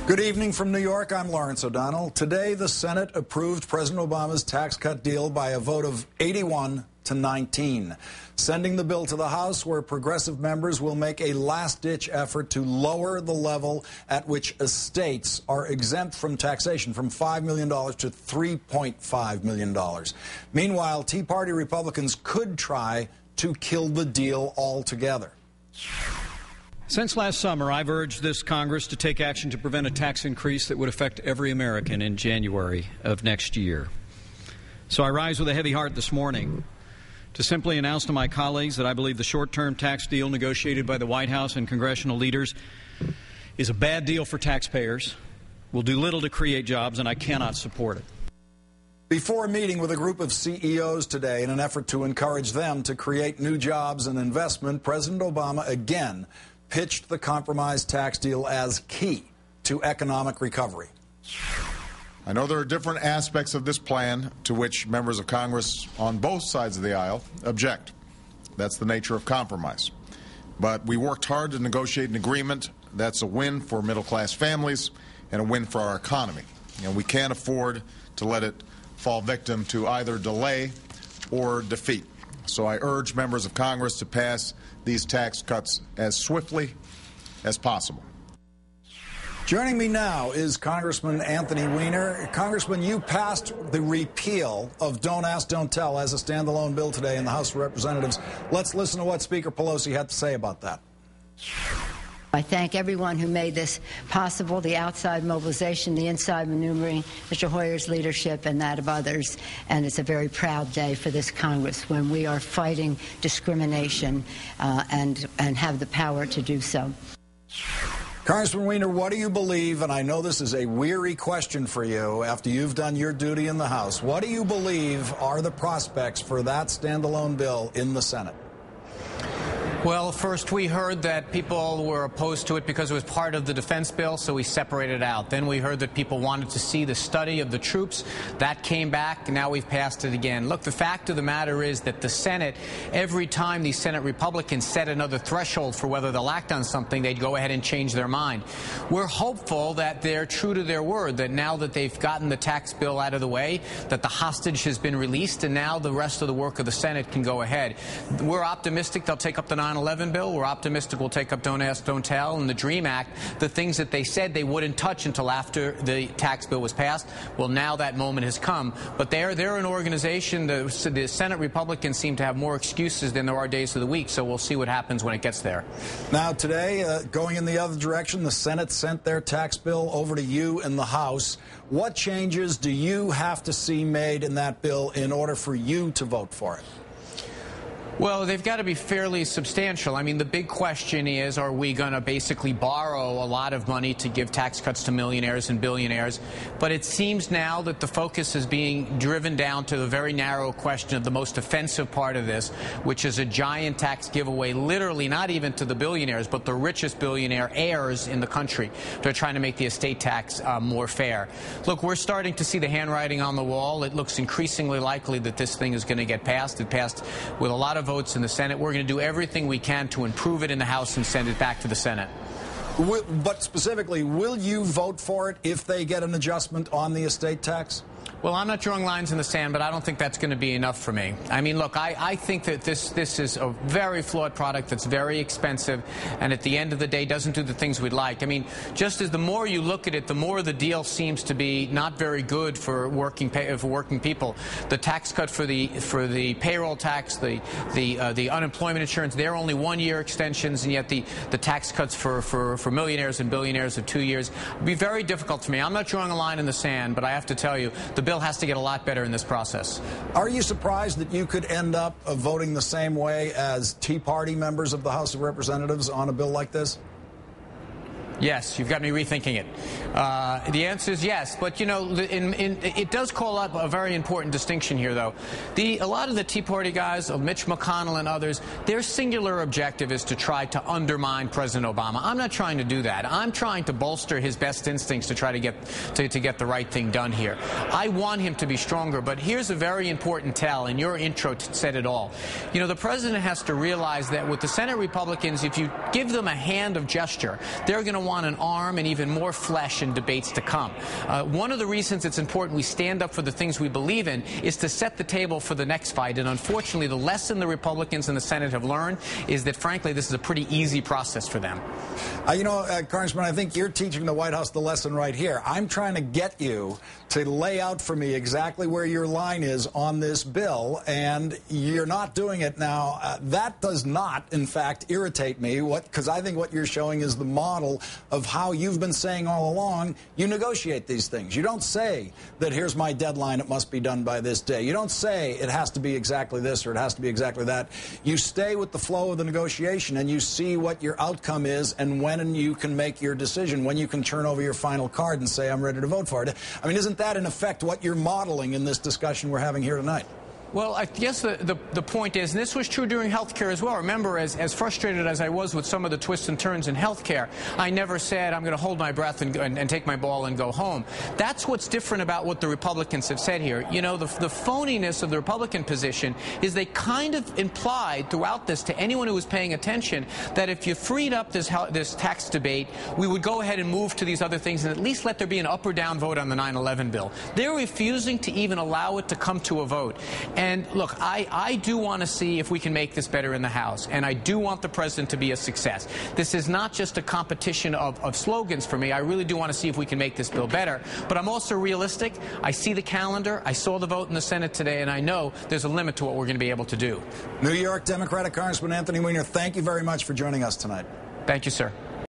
Good evening from New York. I'm Lawrence O'Donnell. Today, the Senate approved President Obama's tax cut deal by a vote of 81 to 19, sending the bill to the House, where progressive members will make a last-ditch effort to lower the level at which estates are exempt from taxation from $5 million to $3.5 million. Meanwhile, Tea Party Republicans could try to kill the deal altogether. Since last summer, I've urged this Congress to take action to prevent a tax increase that would affect every American in January of next year. So I rise with a heavy heart this morning to simply announce to my colleagues that I believe the short-term tax deal negotiated by the White House and congressional leaders is a bad deal for taxpayers, will do little to create jobs, and I cannot support it. Before meeting with a group of CEOs today in an effort to encourage them to create new jobs and investment, President Obama again pitched the compromise tax deal as key to economic recovery. I know there are different aspects of this plan to which members of Congress on both sides of the aisle object. That's the nature of compromise. But we worked hard to negotiate an agreement that's a win for middle-class families and a win for our economy. And we can't afford to let it fall victim to either delay or defeat. So I urge members of Congress to pass these tax cuts as swiftly as possible. Joining me now is Congressman Anthony Weiner. Congressman, you passed the repeal of Don't Ask, Don't Tell as a standalone bill today in the House of Representatives. Let's listen to what Speaker Pelosi had to say about that. I thank everyone who made this possible, the outside mobilization, the inside maneuvering, Mr. Hoyer's leadership and that of others. And it's a very proud day for this Congress when we are fighting discrimination and have the power to do so. Congressman Weiner, what do you believe, and I know this is a weary question for you after you've done your duty in the House, what do you believe are the prospects for that standalone bill in the Senate? Well, first we heard that people were opposed to it because it was part of the defense bill, so we separated it out. Then we heard that people wanted to see the study of the troops. That came back, and now we've passed it again. Look, the fact of the matter is that the Senate, every time these Senate Republicans set another threshold for whether they'll act on something, they'd go ahead and change their mind. We're hopeful that they're true to their word, that now that they've gotten the tax bill out of the way, that the hostage has been released, and now the rest of the work of the Senate can go ahead. We're optimistic they'll take up the 9/11 bill. We're optimistic we'll take up Don't Ask, Don't Tell, and the DREAM Act, the things that they said they wouldn't touch until after the tax bill was passed. Well, now that moment has come. But they're an organization, the Senate Republicans seem to have more excuses than there are days of the week, so we'll see what happens when it gets there. Now, today, going in the other direction, the Senate sent their tax bill over to you in the House. What changes do you have to see made in that bill in order for you to vote for it? Well, they've got to be fairly substantial. I mean, the big question is, are we going to basically borrow a lot of money to give tax cuts to millionaires and billionaires? But it seems now that the focus is being driven down to the very narrow question of the most offensive part of this, which is a giant tax giveaway, literally not even to the billionaires, but the richest billionaire heirs in the country. They're trying to make the estate tax more fair. Look, we're starting to see the handwriting on the wall. It looks increasingly likely that this thing is going to get passed. It passed with a lot of votes in the Senate. We're going to do everything we can to improve it in the House and send it back to the Senate. But specifically, will you vote for it if they get an adjustment on the estate tax? Well, I'm not drawing lines in the sand, but I don't think that's going to be enough for me. I mean, look, I think that this is a very flawed product that's very expensive and at the end of the day doesn't do the things we'd like. I mean, just as the more you look at it, the more the deal seems to be not very good for working people. The tax cut for the payroll tax, the unemployment insurance, they're only 1-year extensions, and yet the tax cuts for millionaires and billionaires of 2 years would be very difficult for me. I'm not drawing a line in the sand, but I have to tell you, the bill has to get a lot better in this process. Are you surprised that you could end up voting the same way as Tea Party members of the House of Representatives on a bill like this? Yes, you've got me rethinking it. The answer is yes, but you know, it does call up a very important distinction here, though. A lot of the Tea Party guys, Mitch McConnell and others, their singular objective is to try to undermine President Obama. I'm not trying to do that. I'm trying to bolster his best instincts to try to get the right thing done here. I want him to be stronger, but here's a very important tell, and your intro said it all. You know, the president has to realize that with the Senate Republicans, if you give them a hand of gesture, they're going to want an arm and even more flesh in debates to come. One of the reasons it's important we stand up for the things we believe in is to set the table for the next fight. And unfortunately, the lesson the Republicans in the Senate have learned is that, frankly, this is a pretty easy process for them. Congressman, I think you're teaching the White House the lesson right here. I'm trying to get you to lay out for me exactly where your line is on this bill, and you're not doing it now. That does not, in fact, irritate me, because I think what you're showing is the model of how you've been saying all along you negotiate these things. You don't say that here's my deadline, it must be done by this day. You don't say it has to be exactly this or it has to be exactly that. You stay with the flow of the negotiation, and you see what your outcome is and when you can make your decision, when you can turn over your final card and say, I'm ready to vote for it. I mean, isn't that, in effect, what you're modeling in this discussion we're having here tonight? Well, I guess the point is, and this was true during health care as well. Remember, as frustrated as I was with some of the twists and turns in health care, I never said I'm going to hold my breath and take my ball and go home. That's what's different about what the Republicans have said here. You know, the phoniness of the Republican position is they kind of implied throughout this to anyone who was paying attention that if you freed up this tax debate, we would go ahead and move to these other things and at least let there be an up or down vote on the 9/11 bill. They're refusing to even allow it to come to a vote. And look, I do want to see if we can make this better in the House, and I do want the president to be a success. This is not just a competition of slogans for me. I really do want to see if we can make this bill better. But I'm also realistic. I see the calendar. I saw the vote in the Senate today, and I know there's a limit to what we're going to be able to do. New York Democratic Congressman Anthony Weiner, thank you very much for joining us tonight. Thank you, sir.